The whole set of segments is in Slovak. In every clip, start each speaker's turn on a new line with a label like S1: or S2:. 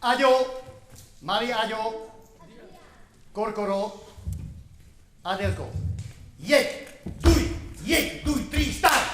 S1: Aďo, malý Aďo, Korkoro, Adelko. Jeď, duj, 3, start!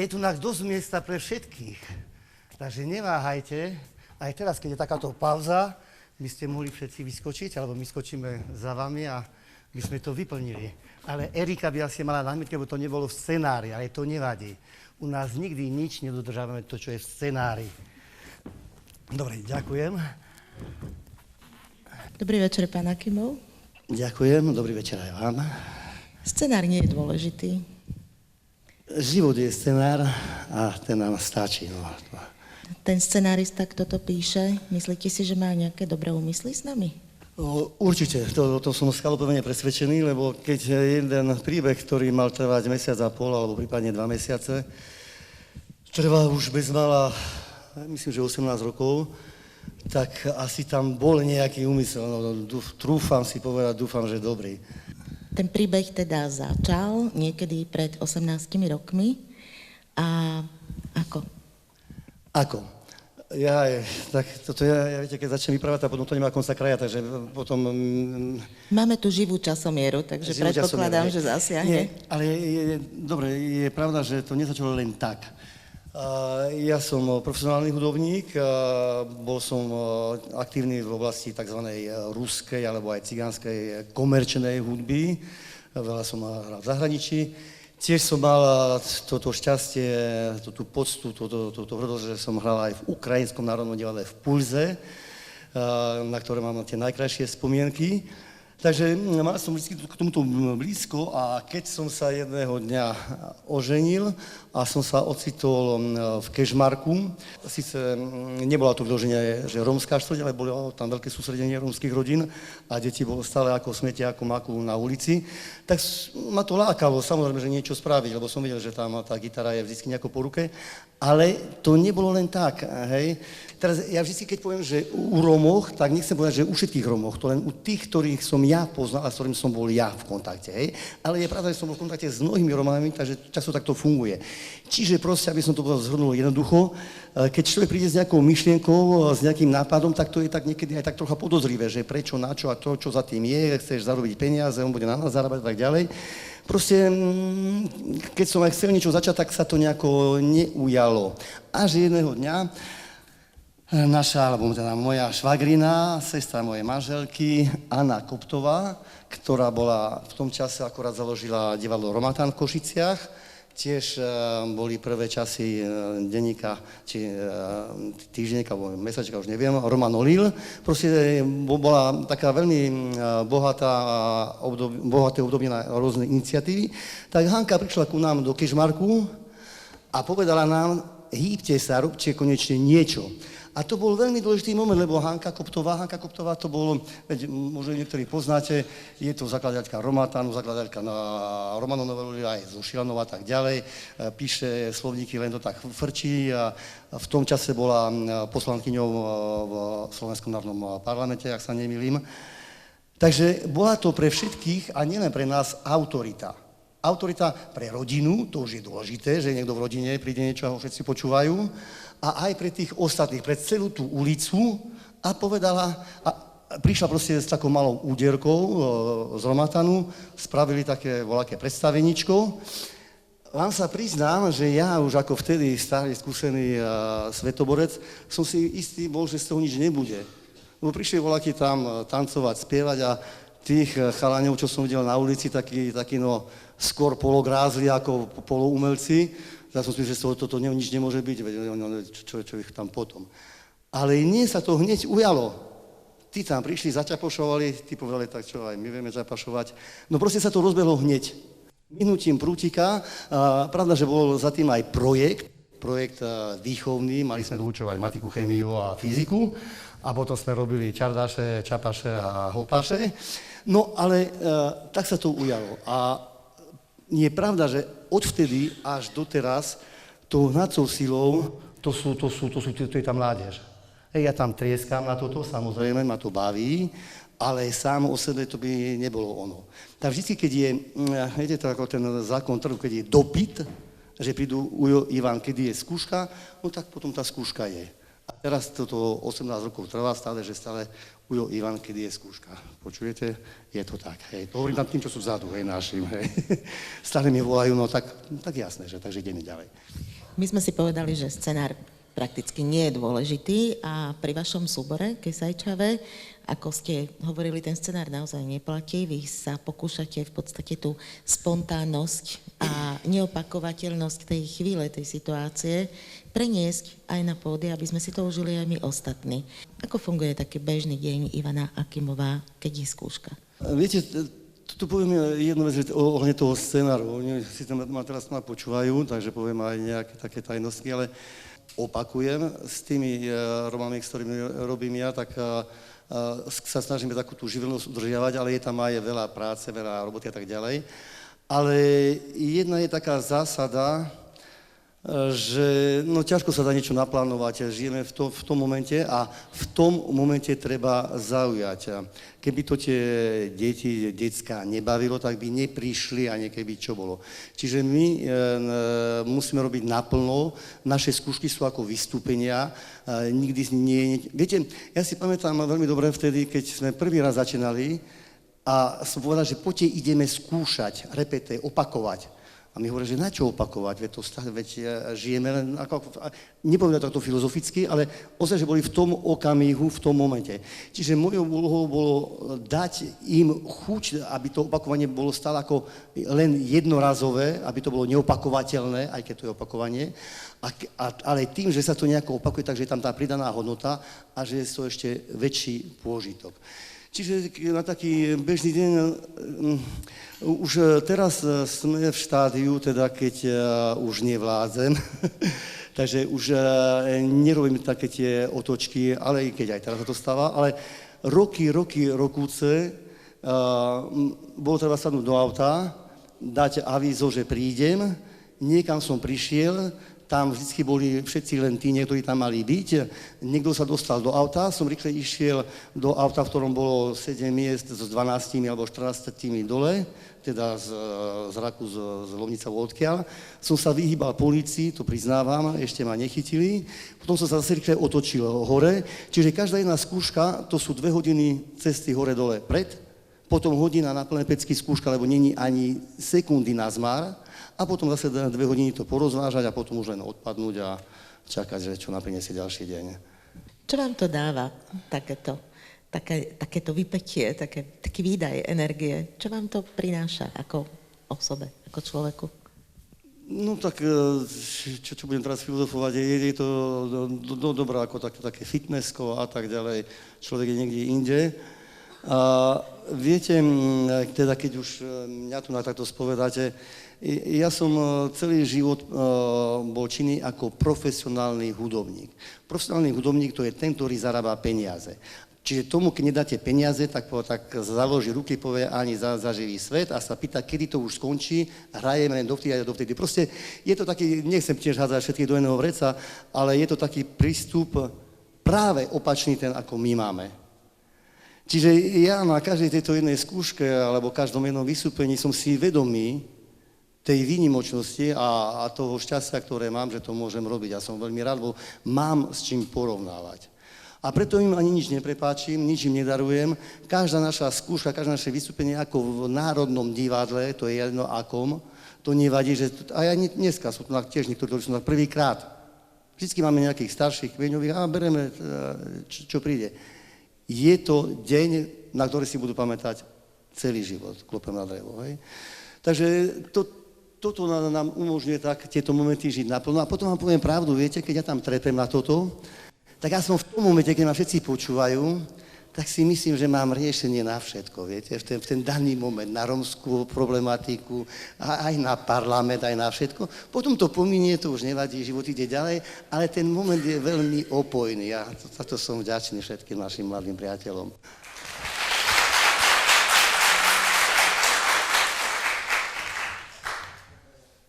S1: je tu dosť miesta pre všetkých. Takže neváhajte. Aj teraz, keď je takáto pauza, by ste mohli všetci vyskočiť, alebo my skočíme za vami a by sme to vyplnili. Ale Erika by asi mala námietku, lebo to nebolo v scenári, ale to nevadí. U nás nikdy nič nedodržávame to, čo je v scenári. Dobre, ďakujem.
S2: Dobrý večer, pán Akimov.
S1: Ďakujem, dobrý večer aj vám.
S2: Scenár nie je dôležitý.
S1: Život je scenár a ten nám stačí. No.
S2: Ten scenárista, kto to píše, myslíte si, že má nejaké dobré úmysly s nami?
S1: Určite, to som skalopovane presvedčený, lebo keď jeden príbeh, ktorý mal trvať mesiac a pol, alebo prípadne 2 mesiace, trvá už bezmála, myslím, že 18 rokov, tak asi tam bol nejaký úmysel. No, trúfam si povedať, dúfam, že dobrý.
S2: Ten príbeh teda začal niekedy pred 18 rokmi. A ako?
S1: Ako? Viete, keď začnem vyprávať, a potom to nemá konca kraja, takže potom...
S2: Máme tu živú časomieru, takže predpokladám, že zasiahne.
S1: Nie, ale dobre, je pravda, že to nezačalo len tak. Ja som profesionálny hudobník, bol som aktívny v oblasti tzv. Ruskej alebo aj cigánskej komerčnej hudby. Veľa som hral v zahraničí. Tiež som mal toto šťastie, tú poctu, túto hrdosť, že som hral aj v Ukrajinskom národnom divadle v Pulze, na ktoré mám tie najkrajšie spomienky. Takže mal som vždy k tomuto blízko a keď som sa jedného dňa oženil a som sa ocitol v Kežmarku, síce nebola to vyloženie, že rómska štvrť, ale bolo tam veľké sústredenie rómskych rodín a deti bolo stále ako smetia, ako maku na ulici, tak ma to lákalo, samozrejme, že niečo spraviť, lebo som videl, že tam tá gitara je vždy nejako po ruke, ale to nebolo len tak, hej. Teraz ja vždy, keď poviem, že u Rómoch, tak nechcem povedať, že u všetkých Rómoch, to len u tých, ktorých som ja poznal a s ktorým som bol ja v kontakte, hej. Ale je pravda, že som bol v kontakte s mnohými Rómami, takže často takto funguje. Čiže proste, aby som to zhrnul jednoducho, keď človek príde s nejakou myšlienkou, s nejakým nápadom, tak to je tak niekedy aj tak trocha podozrivé, že prečo, na čo a to, čo za tým je, chceš zarobiť peniaze, on bude na nás zarábať a tak ďalej. Proste, keď som aj chcel niečo začať, tak sa to nejako neujalo. Až jedného dňa moja švagrina, sestra mojej manželky, Anna Koptová, ktorá bola v tom čase akorát založila divadlo Romatán v Košiciach, tiež boli prvé časy denníka, či týždenníka, alebo mesačka, už neviem, Roman Olil. Proste bola taká veľmi bohaté obdobie na rôzne iniciatívy. Tak Hanka prišla ku nám do Kežmarku a povedala nám, hýbte sa, robte konečne niečo. A to bol veľmi dôležitý moment, lebo Hanka Koptová to bolo, možno niektorí poznáte, je to zakladateľka Romatánu, zakladateľka na Romanov novelu, aj zo Šilanova a tak ďalej, píše slovníky, len to tak frčí a v tom čase bola poslankyňou v Slovenskom národnom parlamente, ak sa nemýlim. Takže bola to pre všetkých a nielen pre nás autorita. Autorita pre rodinu, to už je dôležité, že niekto v rodine príde niečo a ho všetci počúvajú, a aj pre tých ostatných, pre celú tú ulicu a povedala, a prišla proste s takou malou úderkou z Romatanu, spravili také voľaké predstaveničko. Vám sa priznám, že ja už ako vtedy starý, skúsený svetoborec, som si istý bol, že z toho nič nebude. Lebo prišli voľaky tam tancovať, spievať a tých chalaňov, čo som videl na ulici, takí no skôr polográzli ako poloumelci. Ja som si myslel, že toto nič nemôže byť, čo ich tam potom. Ale nie sa to hneď ujalo. Tí tam prišli, začapošovali, tí povedali, tak čo, aj my vieme čapašovať. No proste sa to rozbehlo hneď. Minutím prútika, pravda, že bol za tým aj projekt výchovný, mali sme doučovať matiku, chémiu a fyziku a potom sme robili čardáše, čapaše a hopaše. No ale tak sa to ujalo. A je pravda, že odvtedy až doteraz tou hnacou silou to je tá mládež. Ja tam trieskam na toto, samozrejme, ma to baví, ale sám o sebe to by nebolo ono. Tak vždy, keď je, viete to ako ten zákon trhu, keď je dopyt, že prídu Ujo, Ivan, kedy je skúška, no tak potom tá skúška je. A teraz toto 18 rokov trvá stále, že stále Ujo, Ivan, kedy je skúška. Počujete? Je to tak, hej. To hovorím tam tým, čo sú vzadu, hej, našim, hej. Stále mi volajú, no tak jasné, že takže ideme ďalej.
S2: My sme si povedali, že scenár prakticky nie je dôležitý a pri vašom súbore Kesajčave, ako ste hovorili, ten scenár naozaj neplatí. Vy sa pokúšate v podstate tú spontánnosť a neopakovateľnosť tej chvíle, tej situácie preniesť aj na pódy, aby sme si to užili aj my ostatní. Ako funguje taký bežný deň Ivana Akimová, keď je skúška?
S1: Viete, tu poviem jednu vec ohľadne toho scenáru. Oni si ma teraz počúvajú, takže poviem aj nejaké také tajnosti, ale opakujem, s tými romami, s ktorými robím ja, tak sa snažíme takú tú živelnosť udržiavať, ale je tam aj veľa práce, veľa roboty a tak ďalej. Ale jedna je taká zásada, že ťažko sa dá niečo naplánovať, žijeme v tom momente a v tom momente treba zaujať. Keby to tie deti, decká nebavilo, tak by neprišli a niekedy čo bolo. Čiže my musíme robiť naplno, naše skúšky sú ako vystúpenia, nikdy nie... Viete, ja si pamätám veľmi dobre vtedy, keď sme prvý raz začínali a som povedal, že poďte ideme skúšať, repete, opakovať. A my hovoríme, že na čo opakovať, veď žijeme len, nepoviem to filozoficky, ale ozaj, že boli v tom okamihu, v tom momente. Čiže mojou úlohou bolo dať im chuť, aby to opakovanie bolo stále ako len jednorazové, aby to bolo neopakovateľné, aj keď to je opakovanie, ale tým, že sa to nejako opakuje, takže je tam tá pridaná hodnota a že je to ešte väčší pôžitok. Čiže na taký bežný deň, už teraz sme v štádiu, teda keď už nevládzem, takže už nerobím také tie otočky, ale i keď aj teraz sa to stáva, ale rokúce bolo treba sadnúť do auta, dať avízo, že prídem, niekam som prišiel, tam vždycky boli všetci len tí, ktorí tam mali byť. Niekto sa dostal do auta, som rýchle išiel do auta, v ktorom bolo 7 miest s 12 alebo 14 dole, teda z Raku, z Lomnica odkiaľ. Som sa vyhýbal polícii, to priznávam, ešte ma nechytili. Potom som sa zase rýchle otočil hore. Čiže každá jedna skúška, to sú 2 hodiny cesty hore-dole pred, potom hodina na plné pecky skúška, lebo není ani sekundy na zmar. A potom zase 2 hodiny to porozvážať a potom už len odpadnúť a čakať, že čo naprinesie ďalší deň.
S2: Čo vám to dáva, takéto vypätie, taký výdaj energie? Čo vám to prináša ako osobe, ako človeku?
S1: No tak, čo budem teraz filozofovať, je to dobré ako také fitnessko a tak ďalej. Človek je niekde inde. A viete, teda keď už mňa tu takto spovedáte, ja som celý život bol činný ako profesionálny hudobník. Profesionálny hudobník to je ten, ktorý zarába peniaze. Čiže tomu, keď nedáte peniaze, tak založí ruky, povie ani za živý svet a sa pýta, kedy to už skončí, hrajeme len dovtedy a dovtedy. Proste je to taký, nechcem tiež hádzať všetky do jedného vreca, ale je to taký prístup práve opačný ten, ako my máme. Čiže ja na každej tejto jednej skúške alebo každom jednom vystúpení som si vedomý tej výnimočnosti a toho šťastia, ktoré mám, že to môžem robiť. Ja som veľmi rád, lebo mám s čím porovnávať. A preto im ani nič neprepáčim, nič im nedarujem. Každá naša skúška, každé naše vystúpenie ako v Národnom divadle, to je jedno akom, to nevadí, že... A ja dneska sú tu tiež niektorí, ktorí sú tak prvýkrát. Vždycky máme nejakých starších kmeňových a bereme, čo príde. Je to deň, na ktorý si budú pamätať celý život. Klopem na drevo, hej. Takže toto nám umožňuje tak tieto momenty žiť naplno. A potom vám poviem pravdu, viete, keď ja tam trepem na toto, tak ja som v tom momente, keď ma všetci počúvajú, tak si myslím, že mám riešenie na všetko, viete, v ten daný moment, na romskú problematiku, aj na parlament, aj na všetko. Potom to pominie, to už nevadí, život ide ďalej, ale ten moment je veľmi opojný. Ja za to som vďačný všetkým našim mladým priateľom.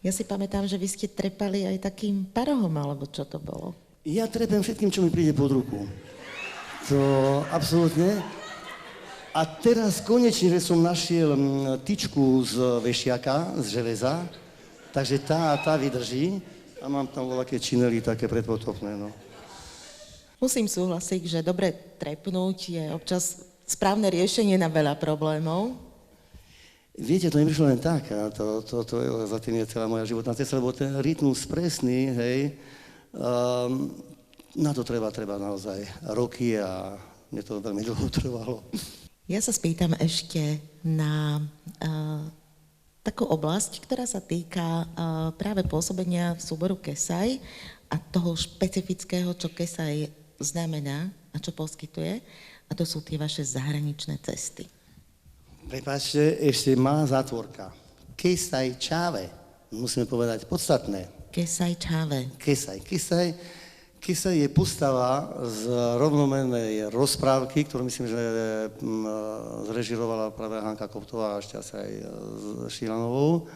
S2: Ja si pamätám, že vy ste trepali aj takým parohom, alebo čo to bolo?
S1: Ja trepem všetkým, čo mi príde pod ruku. To absolútne. A teraz konečne, že som našiel tyčku z vešiaka, z železa, takže tá vydrží a mám tam voľaké činely také predpotopné, no.
S2: Musím súhlasiť, že dobre trepnúť je občas správne riešenie na veľa problémov.
S1: Viete, to neprišlo len tak, za tým je celá moja životná cesta, lebo ten rytmus presný, hej, na to treba naozaj roky a mne to veľmi dlho trvalo.
S2: Ja sa spýtam ešte na takú oblasť, ktorá sa týka práve pôsobenia v súboru Kesaj a toho špecifického, čo Kesaj znamená a čo poskytuje, a to sú tie vaše zahraničné cesty.
S1: Prepáčte, ešte malá zátvorka. Kesaj Čave, musíme povedať podstatné.
S2: Kesaj Čave.
S1: Kesaj je postava z rovnomennej rozprávky, ktorú myslím, že zrežirovala práve Hanka Koptová a ešte asi aj s Šilanovou.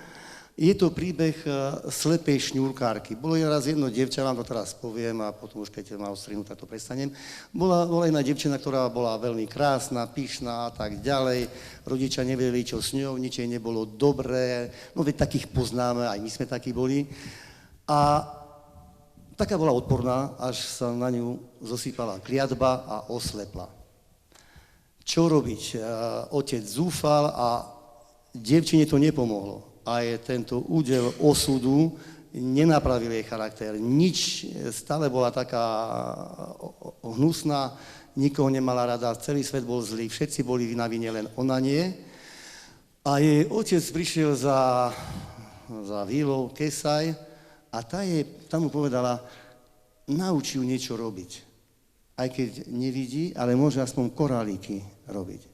S1: Je to príbeh slepej šňúrkárky. Bolo raz jedno dievča, vám to teraz poviem a potom už keď ma odstrihnú, tak to prestanem. Bola jedna dievčina, ktorá bola veľmi krásna, pyšná a tak ďalej. Rodičia nevedeli, čo s ňou, nič jej nebolo dobré. No veď takých poznáme, aj my sme takí boli. A taká bola odporná, až sa na ňu zosýpala kliatba a oslepla. Čo robiť? Otec zúfal a dievčine to nepomohlo. A je tento údel osudu nenapravil jej charakter. Nič, stále bola taká hnusná, nikoho nemala rada, celý svet bol zlý, všetci boli na vine, len ona nie. A jej otec prišiel za vílou Kesaj a tá mu povedala, nauč ju niečo robiť. Aj keď nevidí, ale môže aspoň korálíky robiť.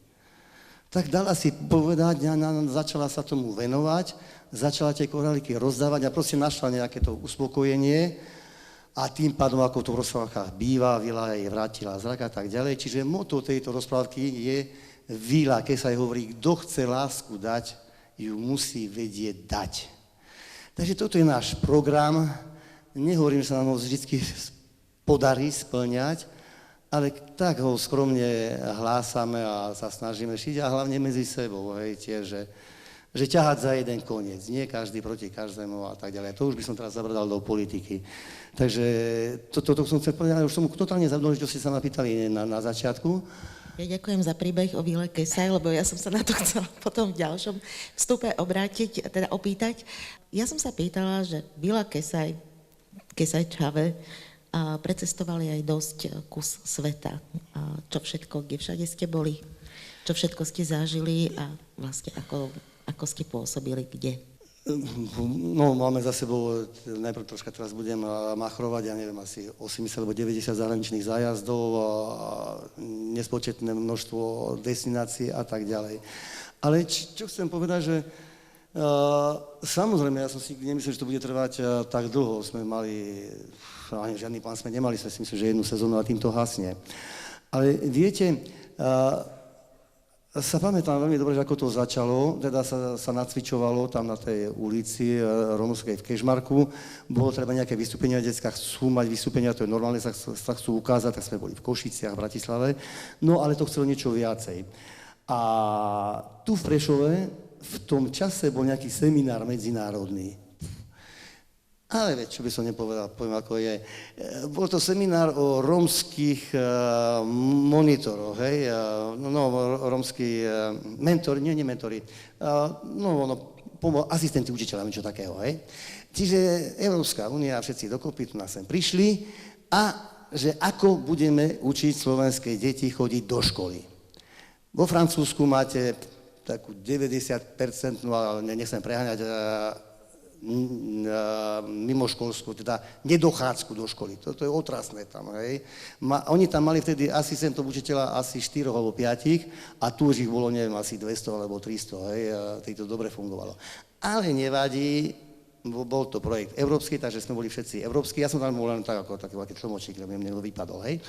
S1: Tak dala si povedať, začala sa tomu venovať, začala tie koráliky rozdávať a proste našla nejaké to uspokojenie a tým pádom, ako to v rozprávkach býva, Vila jej vrátila zrak a tak ďalej. Čiže motto tejto rozprávky je Vila, keď sa jej hovorí, kto chce lásku dať, ju musí vedieť dať. Takže toto je náš program. Nehovorím, že sa nám ho vždy podarí splňať, ale tak ho skromne hlásame a sa snažíme šiť a hlavne medzi sebou, hej, tiež, že ťahať za jeden koniec, nie každý proti každému a tak ďalej. To už by som teraz zabrdal do politiky. Takže toto som chcel povedať, ale už som totálne zabudol, že ste sa ma pýtali na začiatku.
S2: Ja ďakujem za príbeh o Vile Kesaj, lebo ja som sa na to chcela potom v ďalšom vstupe obrátiť, teda opýtať. Ja som sa pýtala, že Vila Kesaj Čave, a precestovali aj dosť kus sveta. A čo všetko, kde všade ste boli, čo všetko ste zažili a vlastne ako ste pôsobili, kde?
S1: No, máme za sebou, najprv troška teraz budem machrovať, ja neviem, asi 80 alebo 90 zahraničných zájazdov a nespočetné množstvo destinácií a tak ďalej. Ale čo chcem povedať, že samozrejme, ja som si nemyslel, že to bude trvať tak dlho. Sme mali, žiadny plán sme nemali, sme si myslím, že jednu sezónu a týmto hasne. Ale viete, sa pamätám veľmi dobre, že ako to začalo, teda sa nacvičovalo tam na tej ulici Romskej v Kežmarku, bolo treba nejaké vystúpenia, detská chcú mať vystúpenia, to je normálne, sa chcú ukázať, tak sme boli v Košiciach, v Bratislave, no ale to chcelo niečo viacej. A tu v Prešove v tom čase bol nejaký seminár medzinárodný. Ale veď, čo by som nepovedal, poviem ako je. Bol to seminár o rómskych monitoroch, hej, rómsky mentori, nie mentori, asistenti učiteľa, niečo takého, hej. Čiže Európska únia a všetci dokopy tu nás sem prišli a že ako budeme učiť slovenské deti chodiť do školy. Vo Francúzsku máte takú 90%, ale nechcem preháňať, mimoškolskú, teda nedochádzku do školy. To je otrasné tam, hej. Oni tam mali vtedy asistentov učiteľa asi 4 alebo 5 a tu už ich bolo, neviem, asi 200 alebo 300, hej, a to dobre fungovalo. Ale nevadí, bol to projekt európsky, takže sme boli všetci európsky. Ja som tam bol len tak ako taký tlmočník, lebo mne vypadol, hej.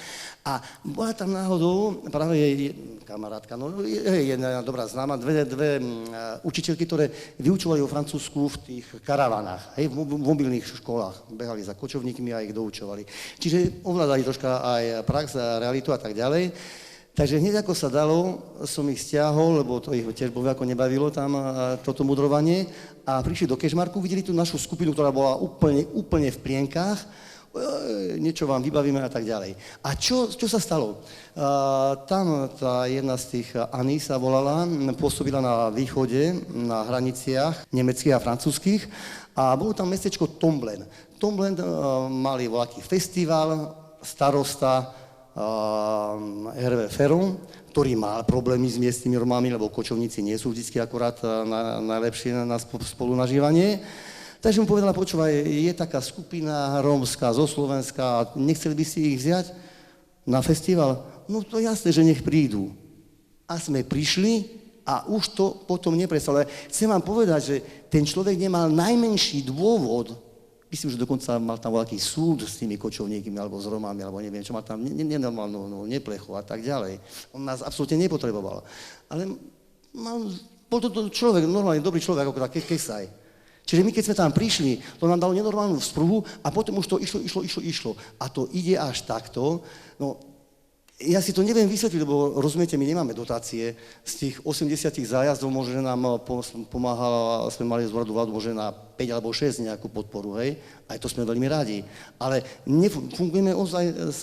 S1: A bola tam náhodou práve jej kamarátka, jedna dobrá známa, dve učiteľky, ktoré vyučovali vo Francúzsku v tých karavanách, hej, v mobilných školách. Behali za kočovníkmi a ich doučovali. Čiže ovládali troška aj prax a realitu a tak ďalej. Takže hneď ako sa dalo, som ich stiahol, lebo to ich tiež ako nebavilo tam toto mudrovanie a prišli do Kežmarku, videli tú našu skupinu, ktorá bola úplne v plienkách. niečo vám vybavíme a tak ďalej. A čo sa stalo? Tam tá jedna z tých, Anny sa volala, pôsobila na východe, na hraniciach nemeckých a francúzskych a bolo tam mestečko Tomblen. Tomblen mali voľaký festival, starosta Hervé Ferron, ktorý mal problémy s miestnymi Romami, lebo kočovníci nie sú vždy akorát najlepšie na spolunažívanie. Takže mu povedala, počúvaj, je taká skupina rómska zo Slovenska, nechceli by si ich vziať na festival? No to jasné, že nech prídu. A sme prišli a už to potom neprestalo. Chcem vám povedať, že ten človek nemal najmenší dôvod, myslím, že dokonca mal tam veľký súd s tými kočovníkmi, alebo s Romami, alebo neviem, čo mal tam nenormálnu neplechu a tak ďalej. On nás absolútne nepotreboval. Ale bol to človek, normálne dobrý človek, ako Kesaj. Čiže my, keď sme tam prišli, to nám dalo nenormálnu vzpruhu a potom už to išlo. A to ide až takto. No, ja si to neviem vysvetliť, lebo rozumiete, my nemáme dotácie. Z tých 80 zájazdov možno nám pomáhala, sme mali z vládu možno na 5 alebo 6 nejakú podporu, hej. Aj to sme veľmi rádi. Ale fungujeme ozaj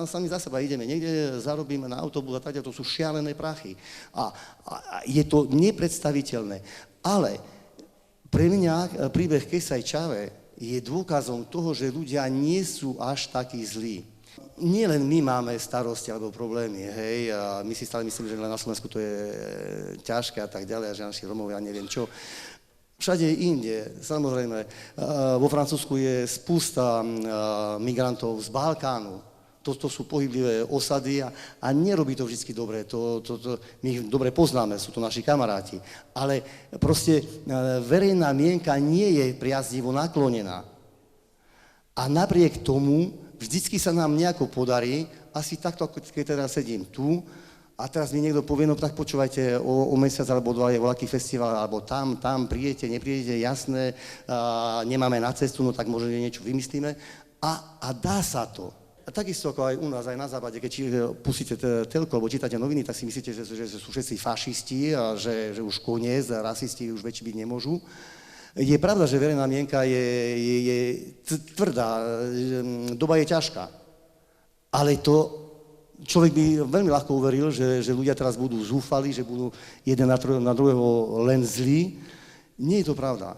S1: sami za seba. Ideme niekde, zarobíme na autobus a tak, to sú šialené prachy. A je to nepredstaviteľné. Ale pre mňa príbeh Kesaj Čave je dôkazom toho, že ľudia nie sú až takí zlí. Nie len my máme starosti alebo problémy, hej, a my si stále myslíme, že len na Slovensku to je ťažké a tak ďalej, a že naši Romovia neviem čo. Všade inde, samozrejme, vo Francúzsku je spústa migrantov z Balkánu. To sú pohyblivé osady a nerobí to vždy dobre, my ich dobre poznáme, sú to naši kamaráti. Ale proste verejná mienka nie je priaznivo naklonená. A napriek tomu vždycky sa nám nejako podarí, asi takto, keď teraz sedím tu a teraz mi niekto povie, no tak počúvajte, o mesiac alebo dva je voľaký festival, alebo tam prídete, neprídete, jasné, nemáme na cestu, no tak možno niečo vymyslíme a dá sa to. A takisto ako aj u nás, aj na západe, keď pustíte telko alebo čítate noviny, tak si myslíte, že sú všetci fašisti a že už koniec, rasisti už väčší byť nemôžu. Je pravda, že verejná mienka je tvrdá, doba je ťažká, ale to človek by veľmi ľahko uveril, že ľudia teraz budú zúfali, že budú jeden na druhého len zlí. Nie je to pravda.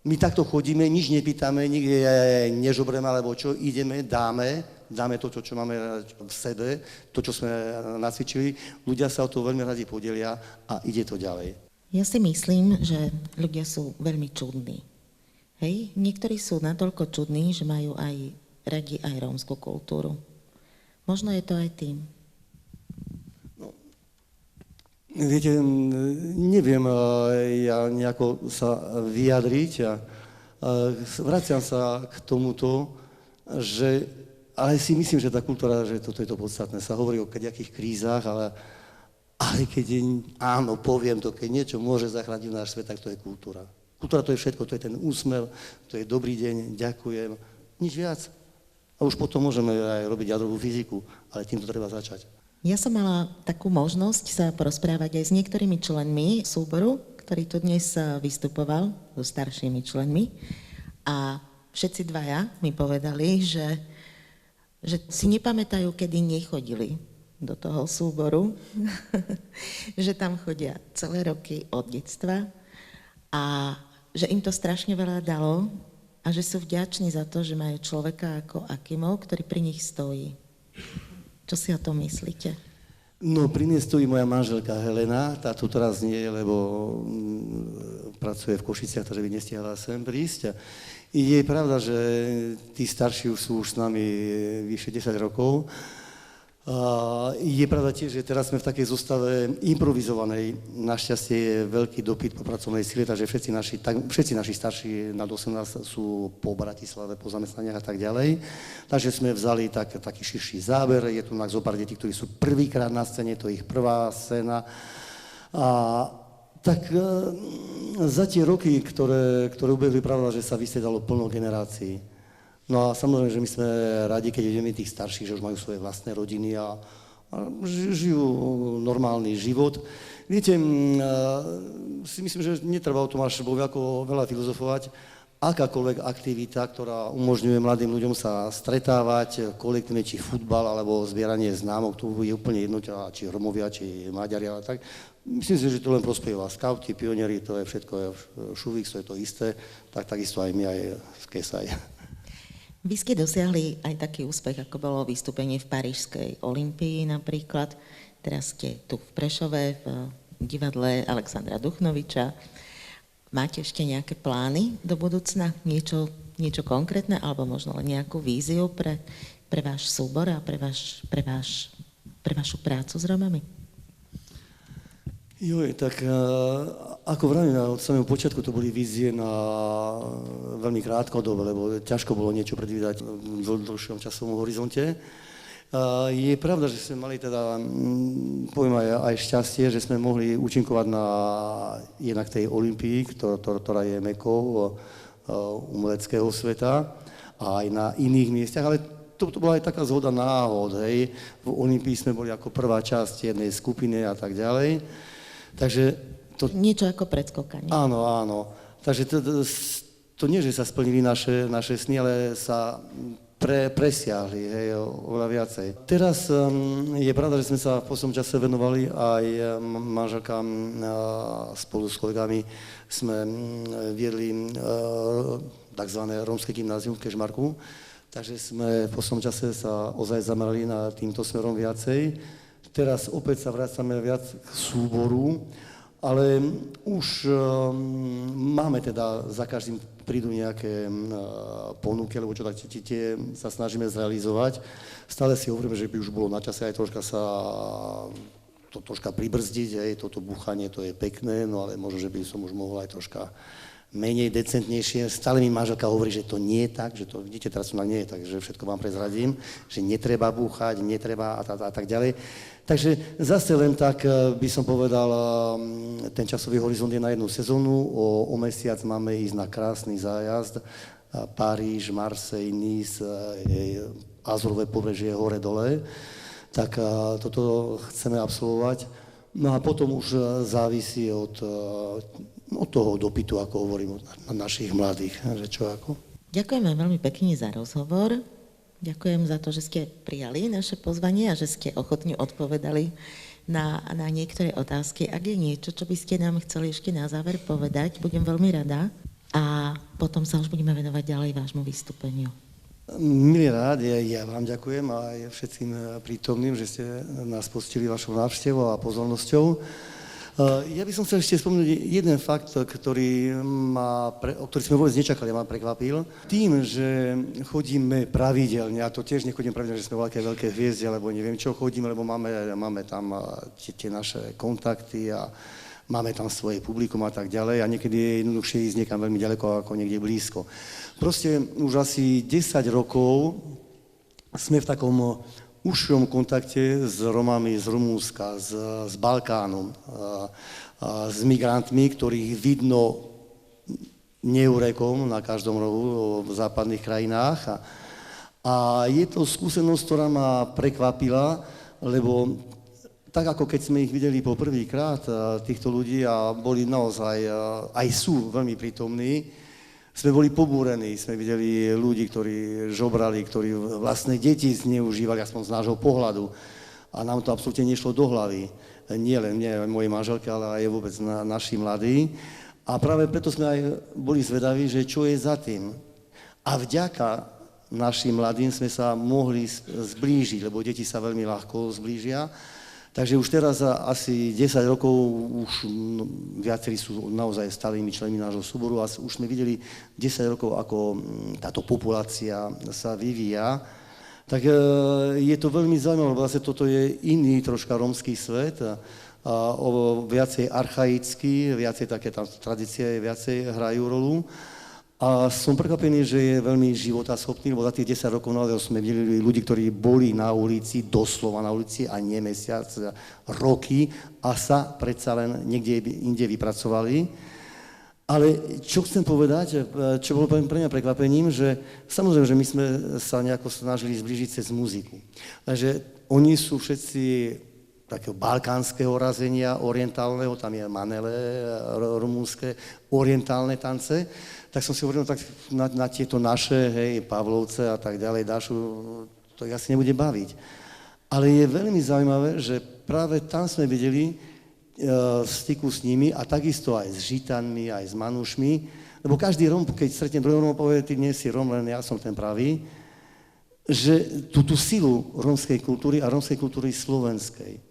S1: My takto chodíme, nič nepýtame, nikde nežobreme, alebo čo, ideme, dáme to, čo máme v sebe, to, čo sme nacvičili. Ľudia sa o to veľmi radi podelia a ide to ďalej.
S2: Ja si myslím, že ľudia sú veľmi čudní. Hej? Niektorí sú natoľko čudní, že majú aj radi aj rómsku kultúru. Možno je to aj tým.
S1: No, viete, neviem ja nejako sa vyjadriť a vraciam sa k tomuto, ale si myslím, že tá kultúra, že toto je to podstatné. Sa hovorí o kadejakých krízach, ale keď áno, poviem to, keď niečo môže zachrániť náš svet, tak to je kultúra. Kultúra to je všetko, to je ten úsmev, to je dobrý deň, ďakujem, nič viac. A už potom môžeme aj robiť jadrovú fyziku, ale týmto treba začať.
S2: Ja som mala takú možnosť sa porozprávať aj s niektorými členmi súboru, ktorý tu dnes vystupoval, so staršími členmi. A všetci dvaja mi povedali, že si nepamätajú, kedy nechodili do toho súboru, že tam chodia celé roky od detstva a že im to strašne veľa dalo a že sú vďační za to, že majú človeka ako Akimov, ktorý pri nich stojí. Čo si o tom myslíte?
S1: No, pri mne stojí moja manželka Helena, tá tu teraz nie je, lebo pracuje v Košiciach, takže by nestihala sem prísť. Je pravda, že tí starší sú už s nami vyše 10 rokov. Je pravda tiež, že teraz sme v takej zostave improvizovanej. Našťastie je veľký dopyt po pracovnej sile, takže všetci naši starší nad 18 sú po Bratislave, po zamestnaniach a tak ďalej. Takže sme vzali taký širší záber. Je tu zo pár detí, ktorí sú prvýkrát na scéne, to je ich prvá scéna. Tak za tie roky, ktoré ubehli, pravda, že sa vystriedalo plno generácií. No a samozrejme, že my sme radi, keď vidíme tých starších, že už majú svoje vlastné rodiny a žijú normálny život. Viete, si myslím, že netreba o tom až veľa filozofovať, akákoľvek aktivita, ktorá umožňuje mladým ľuďom sa stretávať, kolektívne, či futbal, alebo zbieranie známok, to je úplne jedno, či Romovia, či Maďari, ale tak. Myslím si, že to len prospieva. Skauti, pionieri, to je všetko, Šuvix, to je to isté, tak takisto aj my, aj z Kesaj.
S2: Vy ste dosiahli aj taký úspech, ako bolo vystúpenie v Parížskej olympii napríklad. Teraz ste tu v Prešove, v divadle Alexandra Duchnoviča. Máte ešte nejaké plány do budúcna? Niečo konkrétne? Alebo možno len nejakú víziu pre váš súbor a pre vašu prácu s Romami?
S1: Tak ako vravím, od samého počiatku to boli vízie na veľmi krátkodobé, lebo ťažko bolo niečo predvídať v dlhšom časovom horizonte. Je pravda, že sme mali teda, poviem aj šťastie, že sme mohli účinkovať na jednak tej olympii, ktorá je mekou umeleckého sveta, a aj na iných miestach, ale to bola aj taká zhoda náhod, hej. V olympii sme boli ako prvá časť jednej skupiny a tak ďalej. Takže
S2: niečo ako predskokanie.
S1: Áno. Takže to nie, že sa splnili naše sny, ale sa presiahli, hej, oveľa viacej. Teraz je pravda, že sme sa v poslednom čase venovali aj manželkám, spolu s kolegami sme viedli takzvané rómske gymnázium v Kežmarku, takže sme v poslednom čase sa ozaj zamerali na týmto smerom viacej. Teraz opäť sa vracame viac k súboru, ale už máme teda, za každým prídu nejaké ponuky, alebo čo tak tie sa snažíme zrealizovať. Stále si hovoríme, že by už bolo na čase aj troška pribrzdiť, toto búchanie, to je pekné, no ale možno, že by som už mohol aj troška menej decentnejšie. Stále mi manželka hovorí, že to nie je tak, že to, vidíte, teraz to nie je tak, že všetko vám prezradím, že netreba búchať, netreba a tak ďalej. Takže zase len tak by som povedal, ten časový horizont je na jednu sezónu, o mesiac máme ísť na krásny zájazd, Paríž, Marseille, Nice, Azorové pobrežie hore-dole, tak toto chceme absolvovať. No a potom už závisí od toho dopytu, ako hovorím, na našich mladých, že čo ako.
S2: Ďakujem vám veľmi pekne za rozhovor. Ďakujem za to, že ste prijali naše pozvanie a že ste ochotne odpovedali na niektoré otázky. Ak je niečo, čo by ste nám chceli ešte na záver povedať, budem veľmi rada. A potom sa už budeme venovať ďalej vášmu vystúpeniu.
S1: Milý rád, ja vám ďakujem a aj všetkým prítomným, že ste nás poctili vašou návštevou a pozornosťou. Ja by som chcel ešte spomenúť jeden fakt, o ktorý sme vôbec nečakali a ma prekvapil. Tým, že chodíme pravidelne, a to tiež nechodím pravidelne, že sme veľké hviezdy, alebo neviem čo, chodíme, lebo máme tam tie naše kontakty a máme tam svoje publikum a tak ďalej a niekedy je jednoduchšie ísť niekam veľmi ďaleko ako niekde blízko. Proste už asi 10 rokov sme v takom užšom kontakte s Romami z Rumúnska, z Balkánu, s migrantmi, ktorých vidno neurekom na každom rohu v západných krajinách. A je to skúsenosť, ktorá ma prekvapila, lebo tak ako keď sme ich videli po prvýkrát, týchto ľudí, a boli naozaj, aj sú veľmi prítomní, sme boli pobúrení, sme videli ľudí, ktorí žobrali, ktorí vlastné deti zneužívali, aspoň z nášho pohľadu. A nám to absolútne nešlo do hlavy. Nie len mne, mojej manželke, ale aj vôbec naši mladí. A práve preto sme aj boli zvedaví, že čo je za tým. A vďaka našim mladým sme sa mohli zblížiť, lebo deti sa veľmi ľahko zblížia. Takže už teraz asi 10 rokov už viacerí sú naozaj stálými členmi nášho súboru a už sme videli 10 rokov, ako táto populácia sa vyvíja. Tak je to veľmi zaujímavé, vlastne toto je iný troška rómsky svet, viacej archaický, viacej také tam tradície, viacej hrajú rolu. A som prekvapený, že je veľmi životaschopný, lebo za tých 10 rokov naozaj sme videli ľudí, ktorí boli na ulici, doslova na ulici, a nie mesiac, roky, a sa predsa len niekde inde vypracovali. Ale čo chcem povedať, čo bolo pre mňa prekvapením, že samozrejme, že my sme sa nejako snažili zblížiť cez muziku. Takže oni sú všetci takého balkánskeho razenia, orientálneho, tam je manele, rumunské, orientálne tance, tak som si hovoril, no, tak na tieto naše, hej, Pavlovce a tak ďalej, Dášu, to ich asi nebude baviť. Ale je veľmi zaujímavé, že práve tam sme videli v styku s nimi a takisto aj s Žitanmi, aj s Manušmi, lebo každý Rom, keď stretne druhého Roma, povie, ty nie si Rom, len ja som ten pravý, že tú silu rómskej kultúry a rómskej kultúry slovenskej.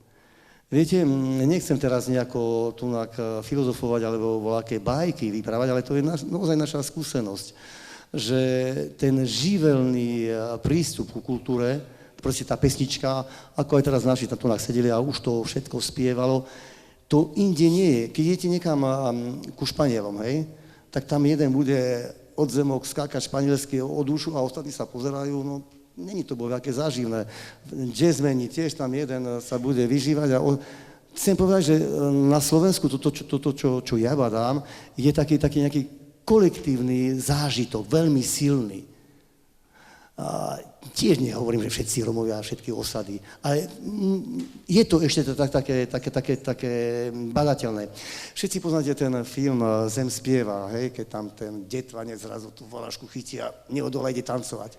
S1: Viete, nechcem teraz nejako tu filozofovať alebo voľaké bajky vyprávať, ale to je naozaj naša skúsenosť, že ten živelný prístup ku kultúre, proste tá pesnička, ako aj teraz naši tam tu sedeli a už to všetko spievalo, to inde nie je. Keď idete niekam ku Španielom, hej, tak tam jeden bude od zemok skákať španielsky od ušu a ostatní sa pozerajú, no není to bolo nejaké záživné. Jazzmeni, tiež tam jeden sa bude vyžívať a chcem povedať, že na Slovensku toto, čo ja badám, je taký nejaký kolektívny zážitok, veľmi silný. Tiež nehovorím, že všetci Romovia a všetky osady, ale je to ešte také badateľné. Všetci poznáte ten film Zem spieva, hej, keď tam ten detvanec zrazu tú valašku chytí a neodolá ide tancovať.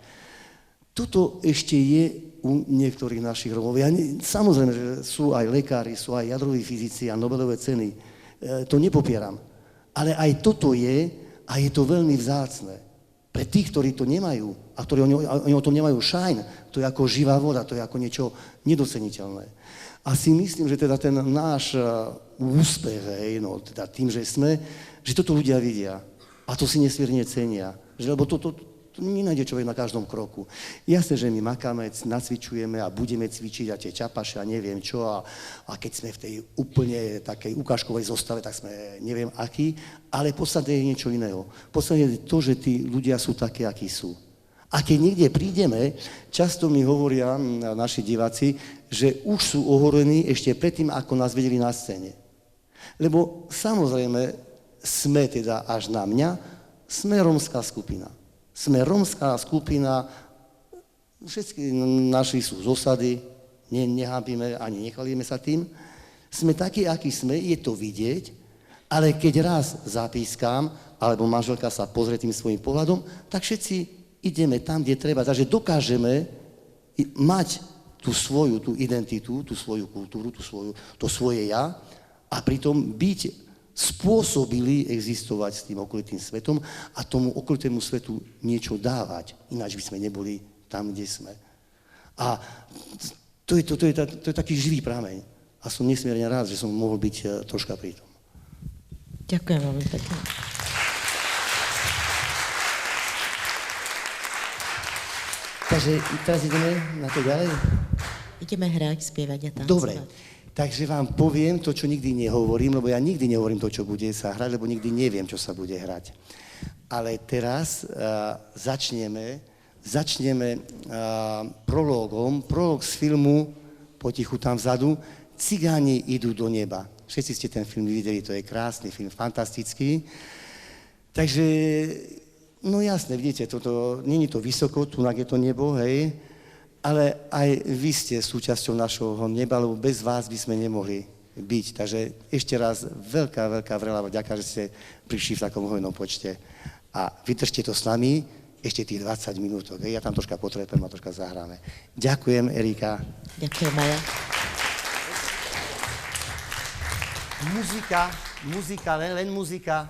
S1: Toto ešte je u niektorých našich Romov. Samozrejme, že sú aj lekári, sú aj jadroví fyzici a Nobelové ceny. To nepopieram. Ale aj toto je a je to veľmi vzácne. Pre tých, ktorí to nemajú a ktorí oni o tom nemajú šajn, to je ako živá voda, to je ako niečo nedoceniteľné. A si myslím, že teda ten náš úspech, no, teda tým, že toto ľudia vidia a to si nesmierne cenia. Lebo to nenájde človek na každom kroku. Jasné, že my makáme, nacvičujeme a budeme cvičiť a tie čapaše a neviem čo a keď sme v tej úplne takej ukážkovej zostave, tak sme neviem akí, ale v podstate je niečo iného. V podstate je to, že tí ľudia sú také, akí sú. A keď niekde prídeme, často mi hovoria naši diváci, že už sú ohorení ešte predtým, ako nás videli na scéne. Lebo samozrejme sme teda až na mňa, sme rómska skupina. Sme rómska skupina, všetci naši sú z osady, nehábime ani nechalíme sa tým. Sme takí, akí sme, je to vidieť, ale keď raz zapískam, alebo manželka sa pozrie tým svojím pohľadom, tak všetci ideme tam, kde treba. Takže dokážeme mať tú identitu, tú svoju kultúru, to svoje ja a pritom byť spôsobili existovať s tým okolitým svetom a tomu okolitému svetu niečo dávať. Ináč by sme neboli tam, kde sme. A to je taký živý prameň. A som nesmierne rád, že som mohol byť troška pri tom.
S2: Ďakujem veľmi pekne.
S1: Takže teraz ideme na to ďalej?
S2: Ideme hrať, spievať a tancovať.
S1: Dobre. Takže vám poviem to, čo nikdy nehovorím, lebo ja nikdy nehovorím to, čo bude sa hrať, lebo nikdy neviem, čo sa bude hrať. Ale teraz začneme prológom, prológ z filmu, potichu tam vzadu, Cigáni idú do neba. Všetci ste ten film videli, to je krásny film, fantastický. Takže, no jasne, vidíte, nie je to vysoko, tunak je to nebo, hej, ale aj vy ste súčasťou našho neba, lebo bez vás by sme nemohli byť. Takže ešte raz veľká vrelá vďaka, že ste prišli v takom hojnom počte. A vydržte to s nami ešte tých 20 minútok. Ja tam troška potrepem a troška zahráme. Ďakujem, Erika.
S2: Ďakujem, Maja.
S1: Muzika, len muzika.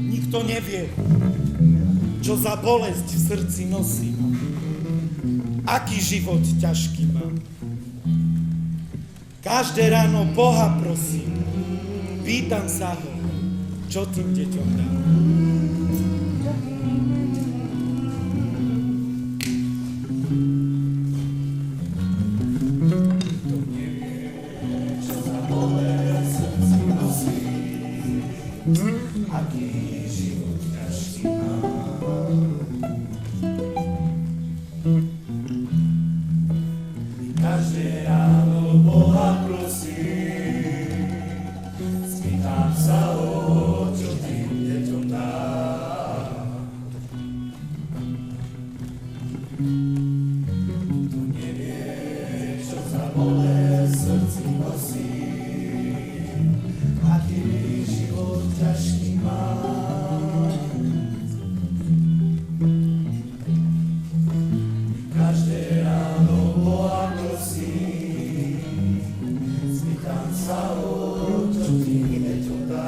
S3: Nikto nevie, čo za bolesť v srdci nosím, aký život ťažký mám. Každé ráno Boha prosím, pýtam sa ho, čo tým deťom dám. aký život ťažký mám. Každé ráno Boha prosím, spýtam sa čo tým deťom dá. Tu nevie, čo za bolesť v srdci nosí, aký život ťažký mám. Každé ráno Boha prosím, spýtam sa čo tým deťom dá.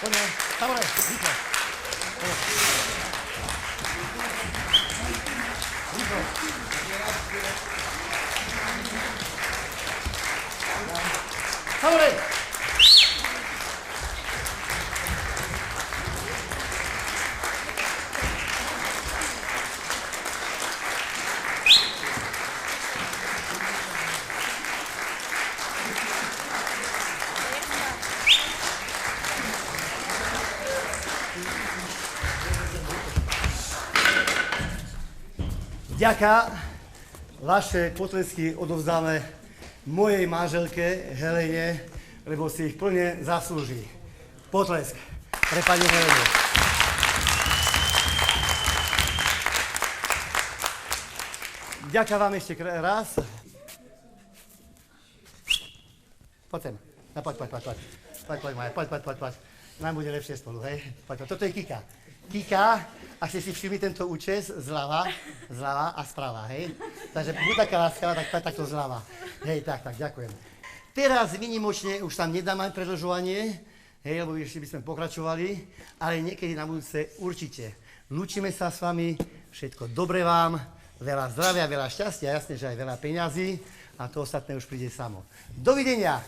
S1: Poďme, Tamore, rýchlo. Rýchlo. Tamore! Vďaka, vaše potlesky odovzdáme mojej manželke Helene, lebo si ich plne zaslúži. Potlesk pre pani Helene. Vďaka vám ešte raz. Poď sem. No, poď. Poď. Nám bude lepšie spolu, hej? Poď. Toto je Kika. Kika, ak ste si všimli tento účes, zľava a sprava, hej? Takže buď taká láskavá, tak takto zľava. Hej, tak, ďakujem. Teraz výnimočne už tam nedám aj predĺžovanie, hej, lebo ešte by sme pokračovali, ale niekedy na budúce určite. Lúčime sa s vami, všetko dobré vám, veľa zdravia, veľa šťastia, jasne, že aj veľa peňazí a to ostatné už príde samo. Dovidenia!